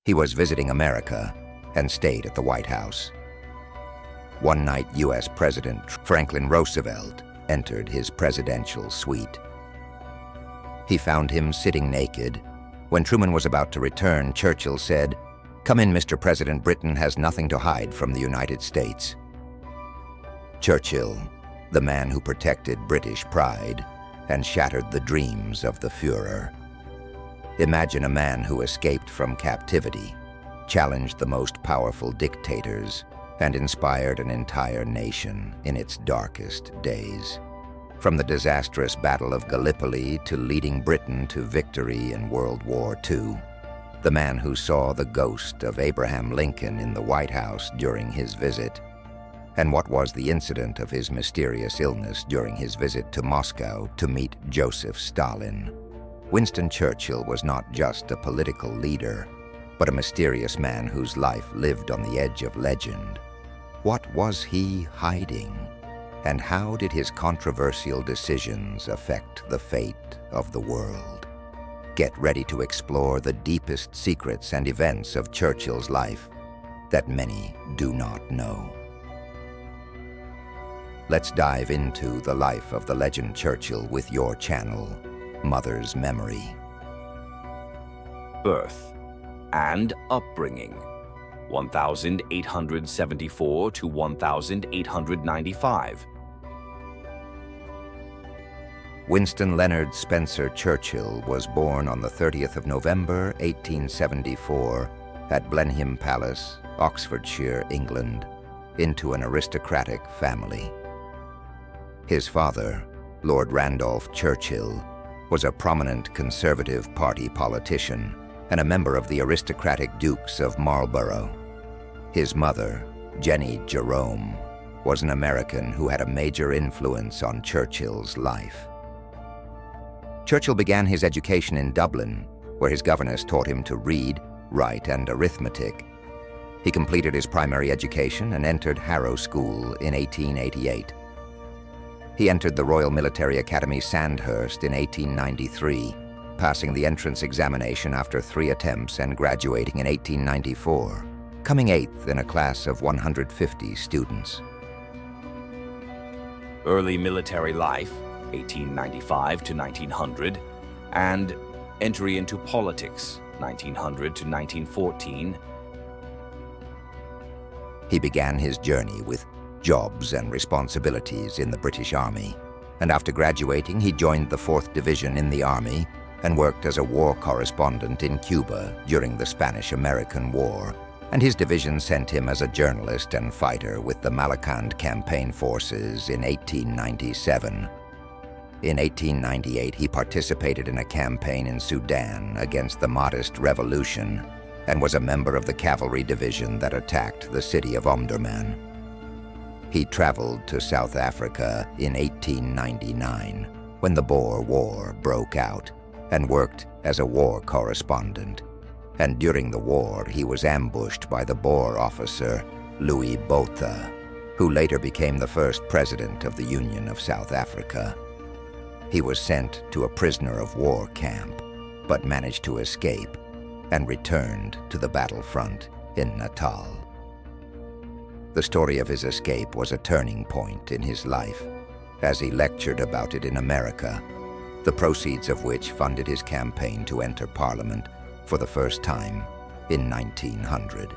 He was visiting America and stayed at the White House. One night, U.S. President Franklin Roosevelt entered his presidential suite. He found him sitting naked. When Truman was about to return, Churchill said, "Come in, Mr. President. Britain has nothing to hide from the United States." Churchill, the man who protected British pride and shattered the dreams of the Führer. Imagine a man who escaped from captivity, challenged the most powerful dictators, and inspired an entire nation in its darkest days. From the disastrous Battle of Gallipoli to leading Britain to victory in World War II, the man who saw the ghost of Abraham Lincoln in the White House during his visit, and what was the incident of his mysterious illness during his visit to Moscow to meet Joseph Stalin. Winston Churchill was not just a political leader, but a mysterious man whose life lived on the edge of legend. What was he hiding? And how did his controversial decisions affect the fate of the world? Get ready to explore the deepest secrets and events of Churchill's life that many do not know. Let's dive into the life of the legend Churchill with your channel, Mother's Memory. Birth and upbringing, 1874 to 1895. Winston Leonard Spencer Churchill was born on the 30th of November, 1874, at Blenheim Palace, Oxfordshire, England, into an aristocratic family. His father, Lord Randolph Churchill, was a prominent Conservative Party politician and a member of the aristocratic Dukes of Marlborough. His mother, Jenny Jerome, was an American who had a major influence on Churchill's life. Churchill began his education in Dublin, where his governess taught him to read, write, and arithmetic. He completed his primary education and entered Harrow School in 1888. He entered the Royal Military Academy Sandhurst in 1893, passing the entrance examination after 3 attempts and graduating in 1894, coming 8th in a class of 150 students. Early military life, 1895 to 1900, and entry into politics, 1900 to 1914. He began his journey with jobs and responsibilities in the British Army, and after graduating he joined the 4th Division in the Army and worked as a war correspondent in Cuba during the Spanish-American War, and his division sent him as a journalist and fighter with the Malakand campaign forces in 1897. In 1898 he participated in a campaign in Sudan against the Mahdist Revolution and was a member of the cavalry division that attacked the city of Omdurman. He traveled to South Africa in 1899 when the Boer War broke out and worked as a war correspondent. And during the war, he was ambushed by the Boer officer Louis Botha, who later became the first president of the Union of South Africa. He was sent to a prisoner of war camp, but managed to escape and returned to the battlefront in Natal. The story of his escape was a turning point in his life, as he lectured about it in America, the proceeds of which funded his campaign to enter Parliament for the first time in 1900.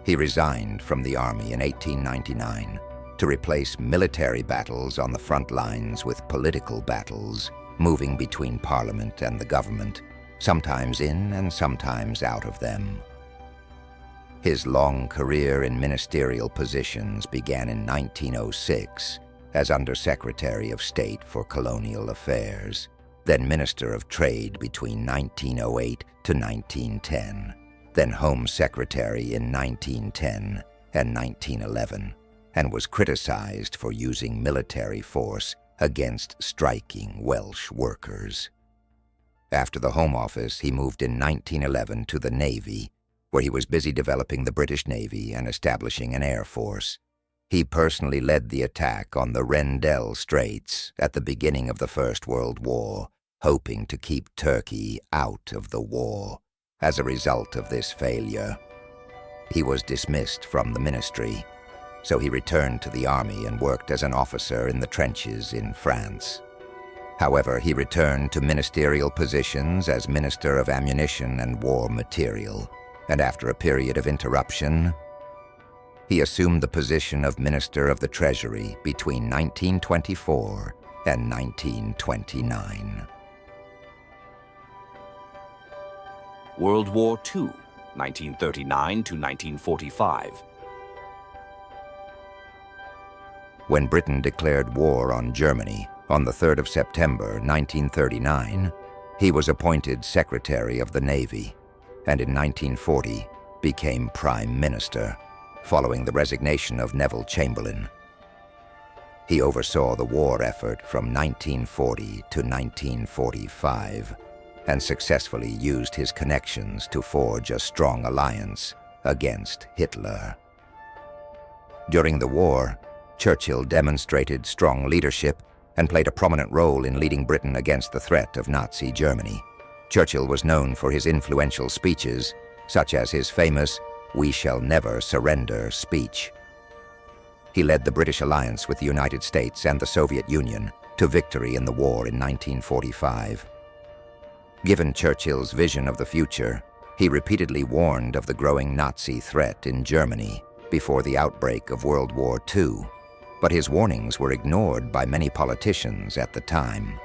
He resigned from the army in 1899 to replace military battles on the front lines with political battles, moving between Parliament and the government, sometimes in and sometimes out of them. His long career in ministerial positions began in 1906 as Under-Secretary of State for Colonial Affairs, then Minister of Trade between 1908 to 1910, then Home Secretary in 1910 and 1911, and was criticized for using military force against striking Welsh workers. After the Home Office, he moved in 1911 to the Navy, where he was busy developing the British Navy and establishing an air force. He personally led the attack on the Rendell Straits at the beginning of the First World War, hoping to keep Turkey out of the war. As a result of this failure, he was dismissed from the ministry, so he returned to the army and worked as an officer in the trenches in France. However, he returned to ministerial positions as Minister of Ammunition and War Material, and after a period of interruption, he assumed the position of Minister of the Treasury between 1924 and 1929. World War II, 1939 to 1945. When Britain declared war on Germany on the 3rd of September 1939, he was appointed Secretary of the Navy, and in 1940 became Prime Minister, following the resignation of Neville Chamberlain. He oversaw the war effort from 1940 to 1945 and successfully used his connections to forge a strong alliance against Hitler. During the war, Churchill demonstrated strong leadership and played a prominent role in leading Britain against the threat of Nazi Germany. Churchill was known for his influential speeches, such as his famous "We shall never surrender" speech. He led the British alliance with the United States and the Soviet Union to victory in the war in 1945. Given Churchill's vision of the future, he repeatedly warned of the growing Nazi threat in Germany before the outbreak of World War II, but his warnings were ignored by many politicians at the time.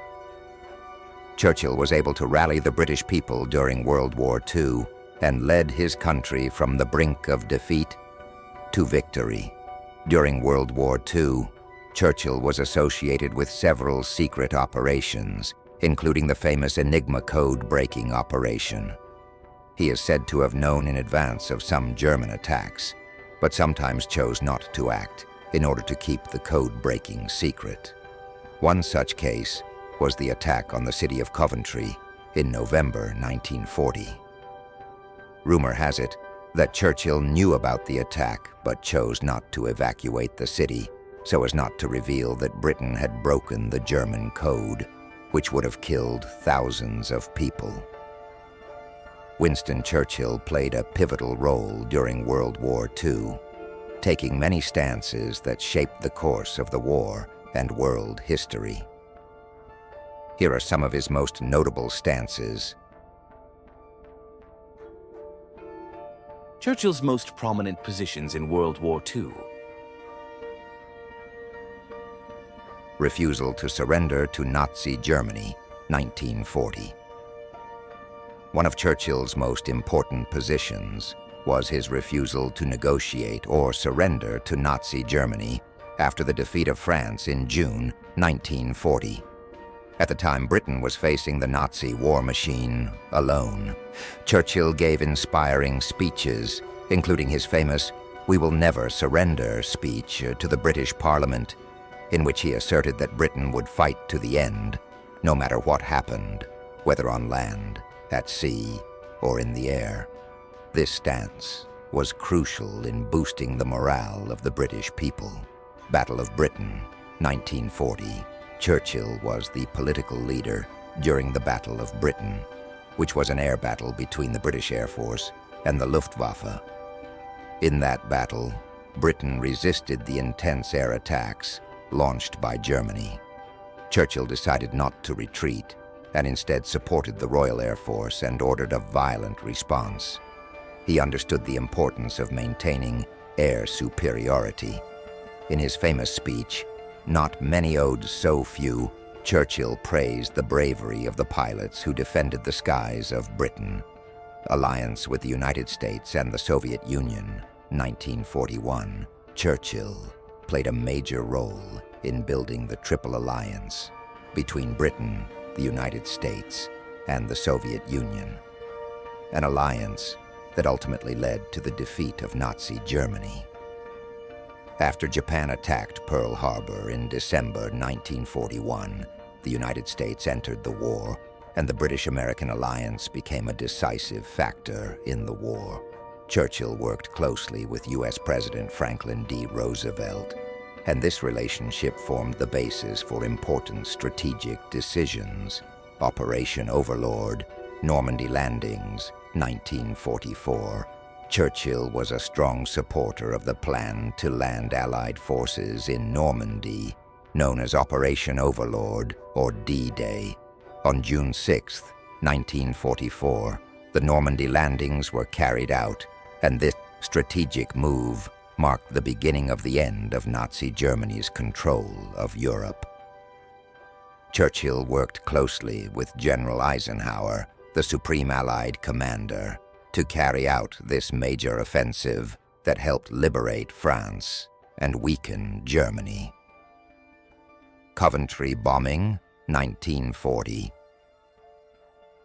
Churchill was able to rally the British people during World War II and led his country from the brink of defeat to victory. During World War II, Churchill was associated with several secret operations, including the famous Enigma code-breaking operation. He is said to have known in advance of some German attacks, but sometimes chose not to act in order to keep the code-breaking secret. One such case was the attack on the city of Coventry in November 1940. Rumor has it that Churchill knew about the attack but chose not to evacuate the city so as not to reveal that Britain had broken the German code, which would have killed thousands of people. Winston Churchill played a pivotal role during World War II, taking many stances that shaped the course of the war and world history. Here are some of his most notable stances. Churchill's most prominent positions in World War II. Refusal to surrender to Nazi Germany, 1940. One of Churchill's most important positions was his refusal to negotiate or surrender to Nazi Germany after the defeat of France in June 1940. At the time, Britain was facing the Nazi war machine alone. Churchill gave inspiring speeches, including his famous "We will never surrender" speech to the British Parliament, in which he asserted that Britain would fight to the end, no matter what happened, whether on land, at sea, or in the air. This stance was crucial in boosting the morale of the British people. Battle of Britain, 1940. Churchill was the political leader during the Battle of Britain, which was an air battle between the British Air Force and the Luftwaffe. In that battle, Britain resisted the intense air attacks launched by Germany. Churchill decided not to retreat and instead supported the Royal Air Force and ordered a violent response. He understood the importance of maintaining air superiority. In his famous speech, "Not many owed so few," Churchill praised the bravery of the pilots who defended the skies of Britain. Alliance with the United States and the Soviet Union, 1941. Churchill played a major role in building the Triple Alliance between Britain, the United States, and the Soviet Union, an alliance that ultimately led to the defeat of Nazi Germany. After Japan attacked Pearl Harbor in December 1941, the United States entered the war, and the British-American alliance became a decisive factor in the war. Churchill worked closely with U.S. President Franklin D. Roosevelt, and this relationship formed the basis for important strategic decisions: Operation Overlord, Normandy landings, 1944, Churchill was a strong supporter of the plan to land Allied forces in Normandy, known as Operation Overlord, or D-Day. On June 6, 1944, the Normandy landings were carried out, and this strategic move marked the beginning of the end of Nazi Germany's control of Europe. Churchill worked closely with General Eisenhower, the Supreme Allied Commander, to carry out this major offensive that helped liberate France and weaken Germany. Coventry Bombing, 1940.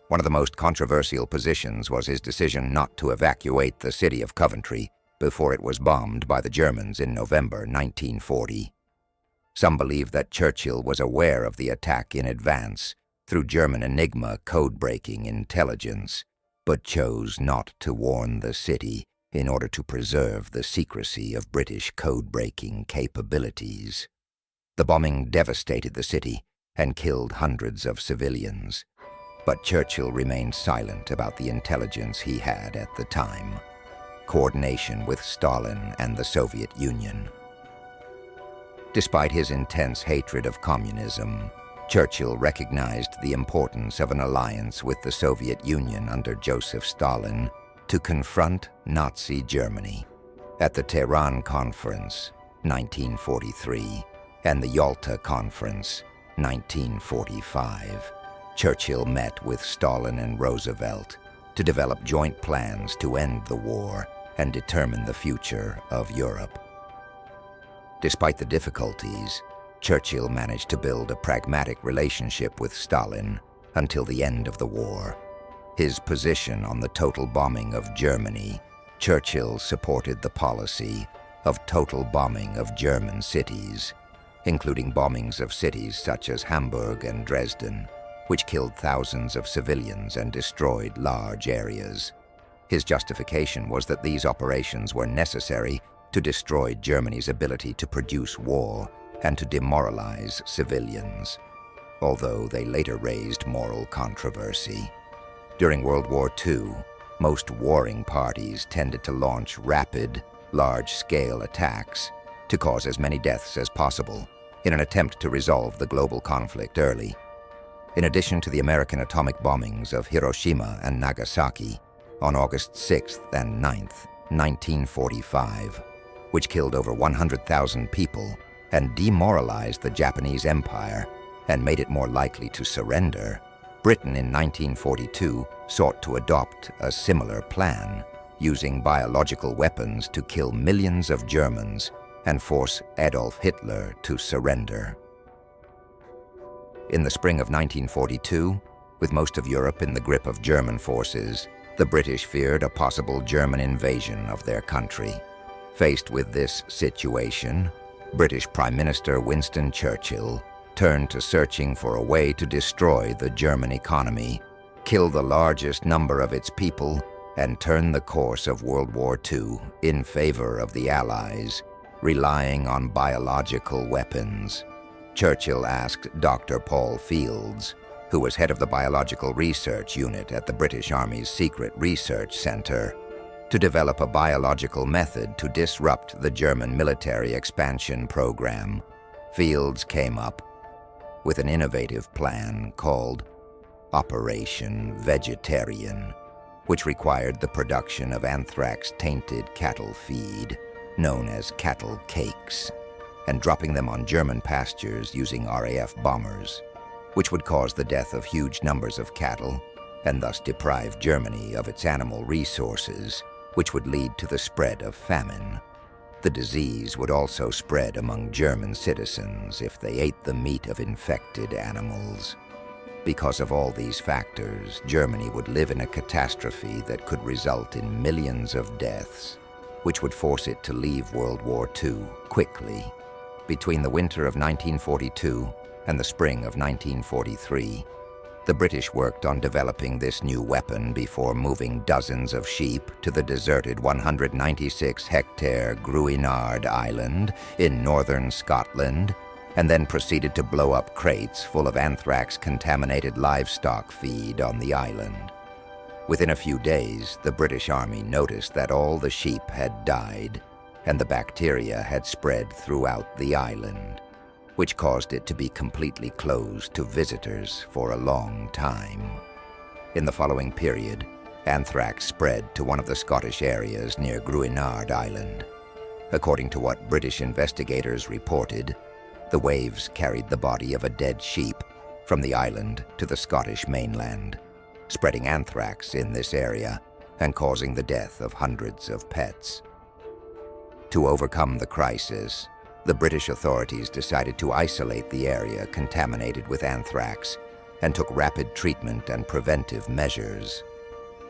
One of the most controversial positions was his decision not to evacuate the city of Coventry before it was bombed by the Germans in November 1940. Some believe that Churchill was aware of the attack in advance through German Enigma code-breaking intelligence, but chose not to warn the city in order to preserve the secrecy of British code-breaking capabilities. The bombing devastated the city and killed hundreds of civilians, but Churchill remained silent about the intelligence he had at the time: coordination with Stalin and the Soviet Union. Despite his intense hatred of communism, Churchill recognized the importance of an alliance with the Soviet Union under Joseph Stalin to confront Nazi Germany. At the Tehran Conference, 1943, and the Yalta Conference, 1945, Churchill met with Stalin and Roosevelt to develop joint plans to end the war and determine the future of Europe. Despite the difficulties, Churchill managed to build a pragmatic relationship with Stalin until the end of the war. His position on the total bombing of Germany, Churchill supported the policy of total bombing of German cities, including bombings of cities such as Hamburg and Dresden, which killed thousands of civilians and destroyed large areas. His justification was that these operations were necessary to destroy Germany's ability to produce war and to demoralize civilians, although they later raised moral controversy. During World War II, most warring parties tended to launch rapid, large-scale attacks to cause as many deaths as possible in an attempt to resolve the global conflict early. In addition to the American atomic bombings of Hiroshima and Nagasaki on August 6th and 9th, 1945, which killed over 100,000 people and demoralized the Japanese Empire and made it more likely to surrender, Britain in 1942 sought to adopt a similar plan, using biological weapons to kill millions of Germans and force Adolf Hitler to surrender. In the spring of 1942, with most of Europe in the grip of German forces, the British feared a possible German invasion of their country. Faced with this situation, British Prime Minister Winston Churchill turned to searching for a way to destroy the German economy, kill the largest number of its people, and turn the course of World War II in favor of the Allies, relying on biological weapons. Churchill asked Dr. Paul Fields, who was head of the Biological Research Unit at the British Army's Secret Research Center, to develop a biological method to disrupt the German military expansion program. Fields came up with an innovative plan called Operation Vegetarian, which required the production of anthrax-tainted cattle feed, known as cattle cakes, and dropping them on German pastures using RAF bombers, which would cause the death of huge numbers of cattle and thus deprive Germany of its animal resources, which would lead to the spread of famine. The disease would also spread among German citizens if they ate the meat of infected animals. Because of all these factors, Germany would live in a catastrophe that could result in millions of deaths, which would force it to leave World War II quickly. Between the winter of 1942 and the spring of 1943, the British worked on developing this new weapon before moving dozens of sheep to the deserted 196-hectare Gruinard Island in northern Scotland, and then proceeded to blow up crates full of anthrax-contaminated livestock feed on the island. Within a few days, the British Army noticed that all the sheep had died and the bacteria had spread throughout the island, which caused it to be completely closed to visitors for a long time. In the following period, anthrax spread to one of the Scottish areas near Gruinard Island. According to what British investigators reported, the waves carried the body of a dead sheep from the island to the Scottish mainland, spreading anthrax in this area and causing the death of hundreds of pets. To overcome the crisis, the British authorities decided to isolate the area contaminated with anthrax and took rapid treatment and preventive measures.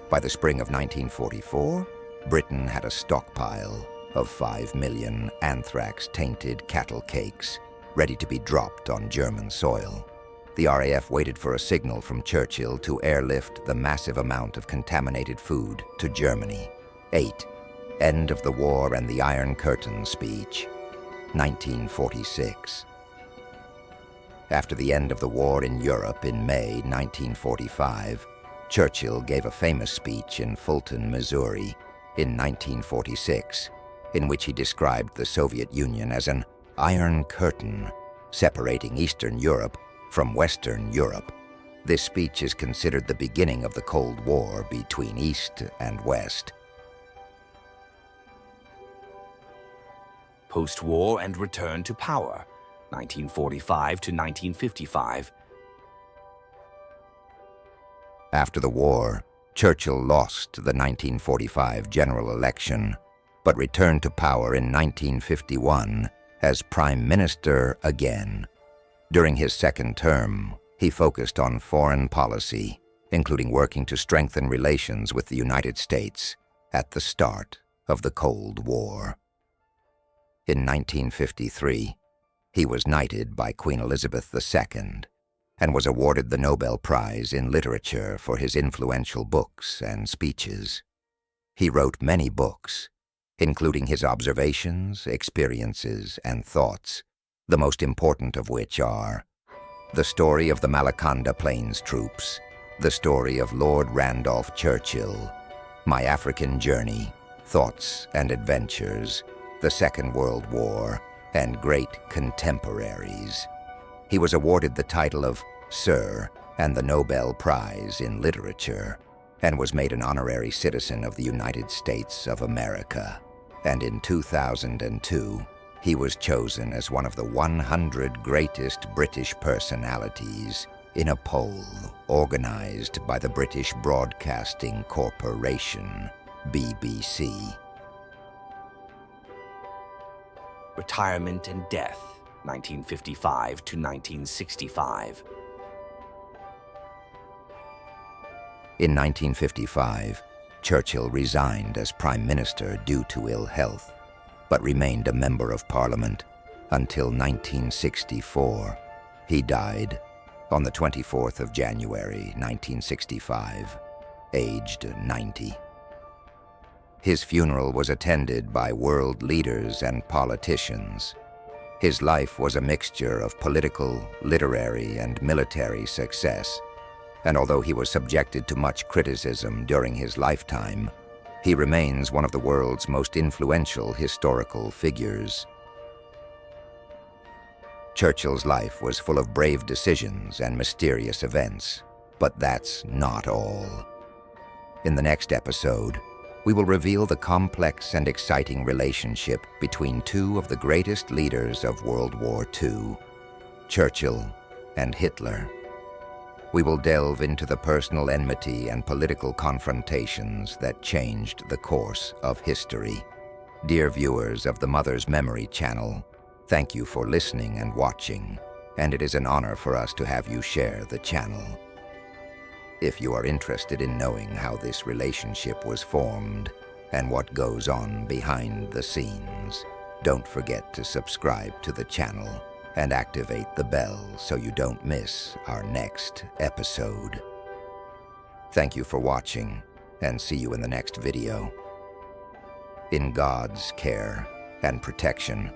By the spring of 1944, Britain had a stockpile of 5 million anthrax-tainted cattle cakes ready to be dropped on German soil. The RAF waited for a signal from Churchill to airlift the massive amount of contaminated food to Germany. 8. End of the War and the Iron Curtain speech, 1946. After the end of the war in Europe in May 1945, Churchill gave a famous speech in Fulton, Missouri, in 1946, in which he described the Soviet Union as an Iron Curtain, separating Eastern Europe from Western Europe. This speech is considered the beginning of the Cold War between East and West. Post-war and return to power, 1945 to 1955. After the war, Churchill lost the 1945 general election, but returned to power in 1951 as Prime Minister again. During his second term, he focused on foreign policy, including working to strengthen relations with the United States at the start of the Cold War. In 1953, he was knighted by Queen Elizabeth II and was awarded the Nobel Prize in Literature for his influential books and speeches. He wrote many books, including his observations, experiences, and thoughts, the most important of which are The Story of the Malakanda Plains Troops, The Story of Lord Randolph Churchill, My African Journey, Thoughts and Adventures, The Second World War, and Great Contemporaries. He was awarded the title of Sir and the Nobel Prize in Literature, and was made an honorary citizen of the United States of America. And in 2002, he was chosen as one of the 100 greatest British personalities in a poll organized by the British Broadcasting Corporation, BBC. Retirement and death, 1955 to 1965. In 1955, Churchill resigned as Prime Minister due to ill health, but remained a Member of Parliament until 1964. He died on the 24th of January, 1965, aged 90. His funeral was attended by world leaders and politicians. His life was a mixture of political, literary, and military success, and although he was subjected to much criticism during his lifetime, he remains one of the world's most influential historical figures. Churchill's life was full of brave decisions and mysterious events, but that's not all. In the next episode, we will reveal the complex and exciting relationship between two of the greatest leaders of World War II, Churchill and Hitler. We will delve into the personal enmity and political confrontations that changed the course of history. Dear viewers of the Mother's Memory channel, thank you for listening and watching, and it is an honor for us to have you share the channel. If you are interested in knowing how this relationship was formed and what goes on behind the scenes, don't forget to subscribe to the channel and activate the bell so you don't miss our next episode. Thank you for watching, and see you in the next video. In God's care and protection,